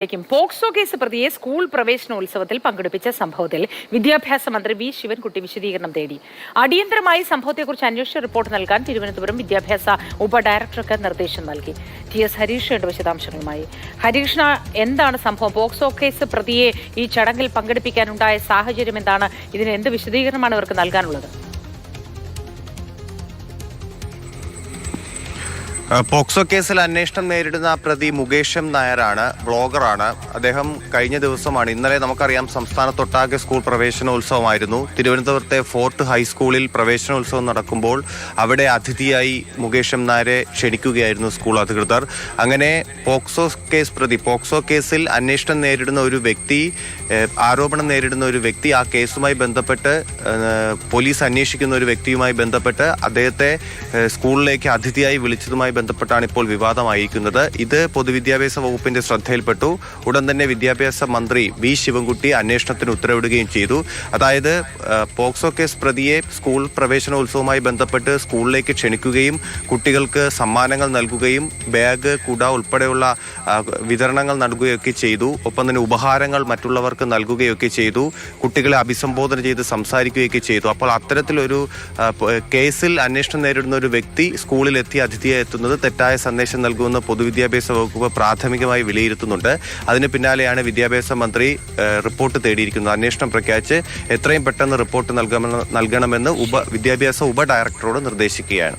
POCSO case പ്രതിയെ school പ്രവേശനോത്സവത്തിൽ പങ്കെടുപ്പിച്ച സംഭവത്തിൽ വിദ്യാഭ്യാസ മന്ത്രി വി ശിവൻകുട്ടി വിശദീകരണം തേടി. അടിയന്തരമായി സംഭവത്തെക്കുറിച്ച് അന്വേഷിച്ച റിപ്പോർട്ട് നൽകാൻ തിരുവനന്തപുരം വിദ്യാഭ്യാസ ഉപഡയറക്ടർക്ക് നിർദ്ദേശം നൽകി. ടി.എസ്. ഹരീഷ് വിശദാംശങ്ങളുമായി. ഹരീഷ്ണ, എന്താണ് സംഭവം? പോക്സോ കേസ് പ്രതിയെ ഈ ചടങ്ങിൽ പങ്കെടുപ്പിക്കാനുണ്ടായ സാഹചര്യം എന്താണ്? ഇതിന് എന്ത് വിശദീകരണമാണ് ഇവർക്ക് നൽകാനുള്ളത്? പോക്സോ കേസിൽ അന്വേഷണം നേരിടുന്ന പ്രതി മുകേഷ് എം നായരാണ്, ബ്ലോഗറാണ്. അദ്ദേഹം കഴിഞ്ഞ ദിവസമാണ്, ഇന്നലെ നമുക്കറിയാം, സംസ്ഥാനത്തൊട്ടാകെ സ്കൂൾ പ്രവേശനോത്സവമായിരുന്നു. തിരുവനന്തപുരത്തെ ഫോർട്ട് ഹൈസ്കൂളിൽ പ്രവേശനോത്സവം നടക്കുമ്പോൾ അവിടെ അതിഥിയായി മുകേഷ് എം നായരെ ക്ഷണിക്കുകയായിരുന്നു സ്കൂൾ അധികൃതർ. അങ്ങനെ പോക്സോ കേസിൽ അന്വേഷണം നേരിടുന്ന ഒരു വ്യക്തി, ആരോപണം നേരിടുന്ന ഒരു വ്യക്തി, ആ കേസുമായി ബന്ധപ്പെട്ട് പോലീസ് അന്വേഷിക്കുന്ന ഒരു വ്യക്തിയുമായി ബന്ധപ്പെട്ട് അദ്ദേഹത്തെ സ്കൂളിലേക്ക് അതിഥിയായി വിളിച്ചതുമായി ബന്ധപ്പെട്ടാണ് ഇപ്പോൾ വിവാദമായിരിക്കുന്നത്. ഇത് പൊതുവിദ്യാഭ്യാസ വകുപ്പിന്റെ ശ്രദ്ധയിൽപ്പെട്ടു. ഉടൻ തന്നെ വിദ്യാഭ്യാസ മന്ത്രി വി ശിവൻകുട്ടി അന്വേഷണത്തിന് ഉത്തരവിടുകയും ചെയ്തു. അതായത് പോക്സോ കേസ് പ്രതിയെ സ്കൂൾ പ്രവേശനോത്സവവുമായി ബന്ധപ്പെട്ട് സ്കൂളിലേക്ക് ക്ഷണിക്കുകയും കുട്ടികൾക്ക് സമ്മാനങ്ങൾ നൽകുകയും ബാഗ്, കുട ഉൾപ്പെടെയുള്ള വിതരണങ്ങൾ നൽകുകയൊക്കെ ചെയ്തു. ഒപ്പം തന്നെ ഉപഹാരങ്ങൾ മറ്റുള്ളവർക്ക് നൽകുകയൊക്കെ ചെയ്തു. കുട്ടികളെ അഭിസംബോധന ചെയ്ത് സംസാരിക്കുകയൊക്കെ ചെയ്തു. അപ്പോൾ അത്തരത്തിലൊരു കേസിൽ അന്വേഷണം നേരിടുന്ന ഒരു വ്യക്തി സ്കൂളിലെത്തി അതിഥിയായി എത്തുന്നത് തെറ്റായ സന്ദേശം നൽകുമെന്ന് പൊതുവിദ്യാഭ്യാസ വകുപ്പ് പ്രാഥമികമായി വിലയിരുത്തുന്നുണ്ട്. അതിന് പിന്നാലെയാണ് വിദ്യാഭ്യാസ മന്ത്രി റിപ്പോർട്ട് തേടിയിരിക്കുന്നത്. അന്വേഷണം പ്രഖ്യാപിച്ച് എത്രയും പെട്ടെന്ന് റിപ്പോർട്ട് നൽകണമെന്ന് വിദ്യാഭ്യാസ ഉപ ഡയറക്ടറോട് നിർദ്ദേശിക്കുകയാണ്.